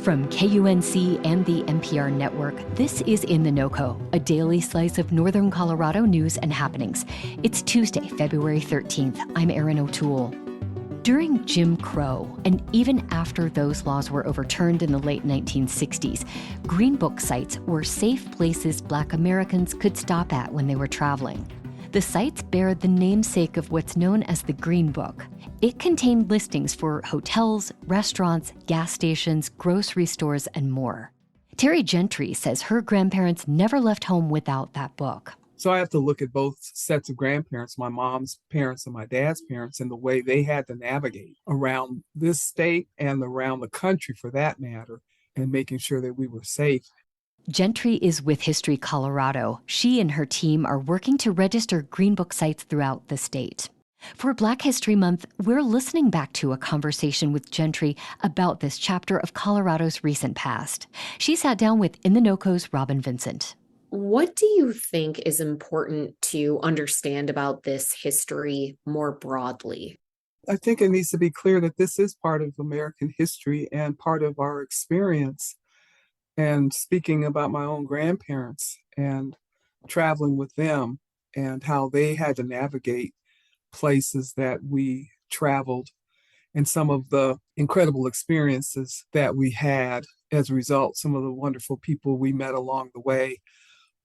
From KUNC and the NPR network, this is In the NoCo, a daily slice of Northern Colorado news and happenings. It's Tuesday, February 13th. I'm Erin O'Toole. During Jim Crow, and even after those laws were overturned in the late 1960s, Green Book sites were safe places Black Americans could stop at when they were traveling. The sites bear the namesake of what's known as the Green Book. It contained listings for hotels, restaurants, gas stations, grocery stores, and more. Terri Gentry says her grandparents never left home without that book. So I have to look at both sets of grandparents, my mom's parents and my dad's parents, and the way they had to navigate around this state and around the country for that matter, and making sure that we were safe. Gentry is with History Colorado. She and her team are working to register Green Book sites throughout the state. For Black History Month, we're listening back to a conversation with Gentry about this chapter of Colorado's recent past. She sat down with In the NoCo's Robyn Vincent. What do you think is important to understand about this history more broadly? I think it needs to be clear that this is part of American history and part of our experience. And speaking about my own grandparents and traveling with them and how they had to navigate places that we traveled and some of the incredible experiences that we had as a result, some of the wonderful people we met along the way,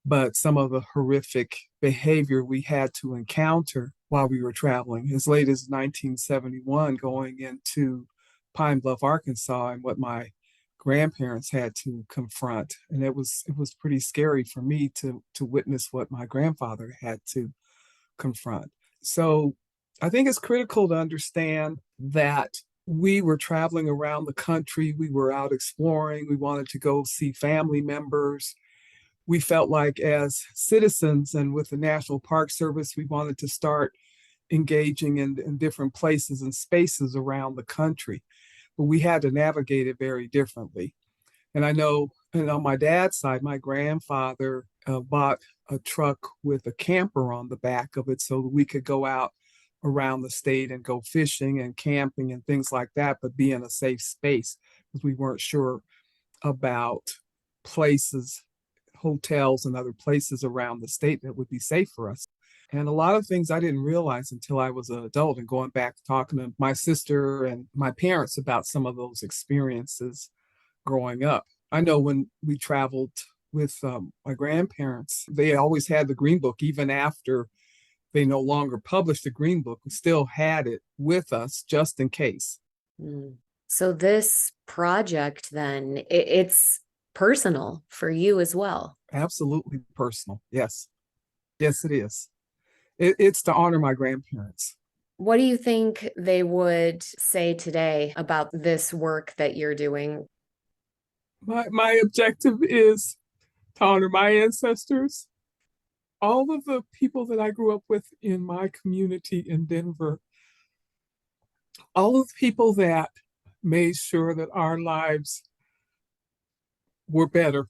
but some of the horrific behavior we had to encounter while we were traveling as late as 1971, going into Pine Bluff, Arkansas, and what my grandparents had to confront. And it was pretty scary for me to witness what my grandfather had to confront. So I think it's critical to understand that we were traveling around the country. We were out exploring. We wanted to go see family members. We felt like as citizens and with the National Park Service, we wanted to start engaging in different places and spaces around the country. But we had to navigate it very differently. And I know, and on my dad's side, my grandfather bought a truck with a camper on the back of it so that we could go out around the state and go fishing and camping and things like that, but be in a safe space because we weren't sure about places, hotels and other places around the state that would be safe for us. And a lot of things I didn't realize until I was an adult and going back talking to my sister and my parents about some of those experiences growing up. I know when we traveled with my grandparents, they always had the Green Book, even after they no longer published the Green Book, we still had it with us just in case. So this project then, it's personal for you as well. Absolutely personal. Yes. Yes, it is. It's to honor my grandparents. What do you think they would say today about this work that you're doing? My objective is to honor my ancestors, all of the people that I grew up with in my community in Denver, all of the people that made sure that our lives were better.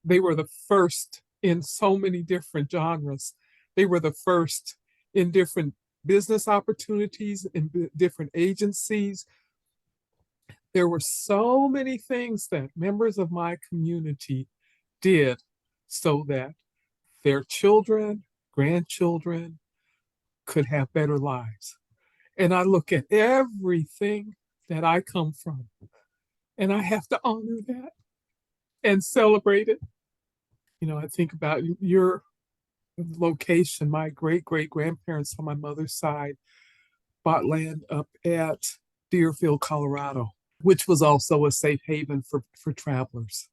They were the first in so many different genres. They were the first in different business opportunities, in different agencies. There were so many things that members of my community did so that their children, grandchildren could have better lives. And I look at everything that I come from, and I have to honor that and celebrate it. You know, I think about your location. My great-great-grandparents on my mother's side bought land up at Deerfield, Colorado, which was also a safe haven for travelers.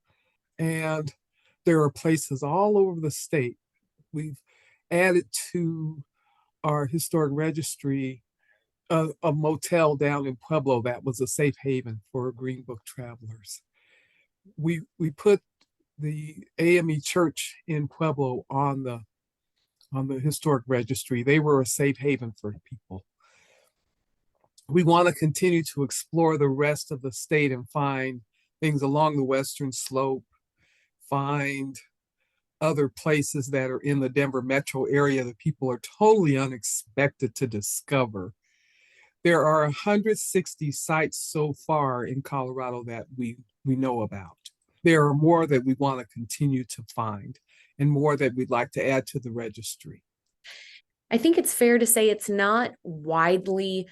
And there are places all over the state. We've added to our historic registry a motel down in Pueblo that was a safe haven for Green Book travelers. We put the AME Church in Pueblo on the historic registry. They were a safe haven for people. We want to continue to explore the rest of the state and find things along the western slope, find other places that are in the Denver metro area that people are totally unexpected to discover. There are 160 sites so far in Colorado that we know about. There are more that we want to continue to find and more that we'd like to add to the registry. I think it's fair to say it's not widely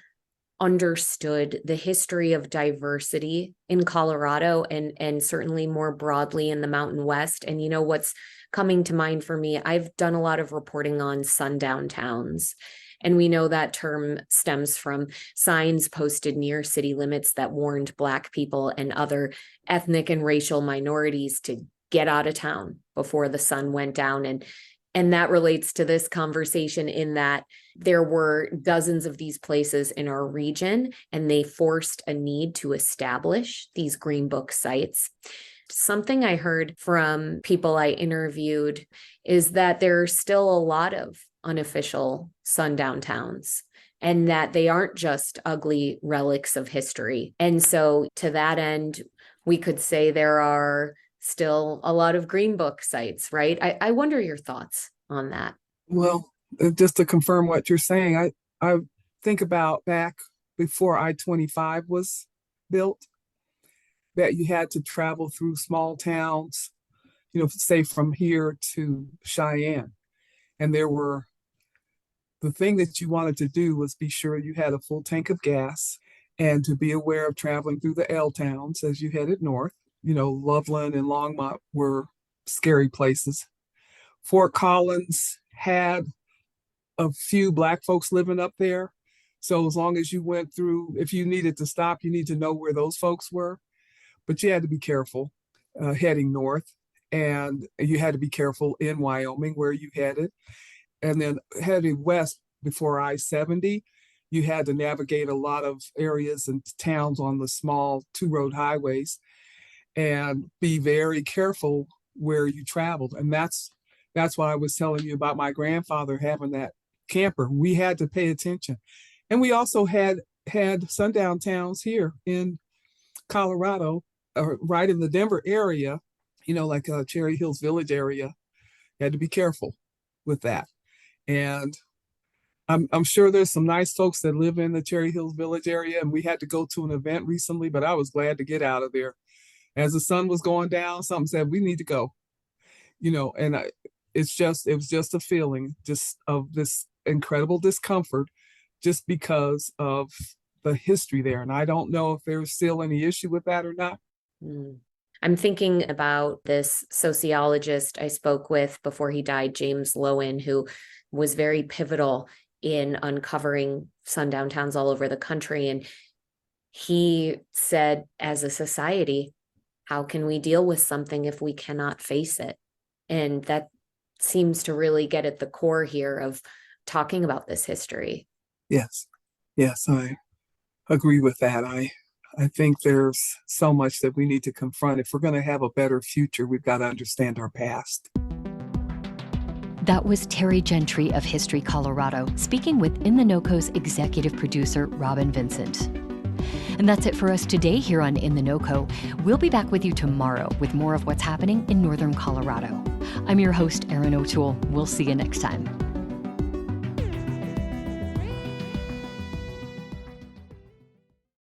understood, the history of diversity in Colorado and certainly more broadly in the Mountain West. And you know what's coming to mind for me, I've done a lot of reporting on sundown towns. And we know that term stems from signs posted near city limits that warned Black people and other ethnic and racial minorities to get out of town before the sun went down. And that relates to this conversation in that there were dozens of these places in our region, and they forced a need to establish these Green Book sites. Something I heard from people I interviewed is that there are still a lot of unofficial sundown towns, and that they aren't just ugly relics of history. And so to that end, we could say there are still a lot of Green Book sites, right? I wonder your thoughts on that. Well, just to confirm what you're saying, I think about back before I-25 was built, that you had to travel through small towns, say from here to Cheyenne. And the thing that you wanted to do was be sure you had a full tank of gas and to be aware of traveling through the L towns as you headed north. Loveland and Longmont were scary places. Fort Collins had a few Black folks living up there. So as long as you went through, if you needed to stop, you need to know where those folks were. But you had to be careful heading north. And you had to be careful in Wyoming where you headed. And then heading west before I-70, you had to navigate a lot of areas and towns on the small 2-road highways and be very careful where you traveled. And that's why I was telling you about my grandfather having that camper. We had to pay attention. And we also had sundown towns here in Colorado, right in the Denver area, like Cherry Hills Village area. You had to be careful with that. And I'm sure there's some nice folks that live in the Cherry Hills Village area, and we had to go to an event recently, but I was glad to get out of there. As the sun was going down, something said, we need to go, and it was just a feeling just of this incredible discomfort just because of the history there. And I don't know if there's still any issue with that or not. I'm thinking about this sociologist I spoke with before he died, James Lowen, who was very pivotal in uncovering sundown towns all over the country. And he said, as a society, how can we deal with something if we cannot face it? And that seems to really get at the core here of talking about this history. Yes, I agree with that. I think there's so much that we need to confront. If we're going to have a better future, we've got to understand our past. That was Terri Gentry of History Colorado, speaking with In the NoCo's executive producer, Robyn Vincent. And that's it for us today here on In the NoCo. We'll be back with you tomorrow with more of what's happening in northern Colorado. I'm your host, Erin O'Toole. We'll see you next time.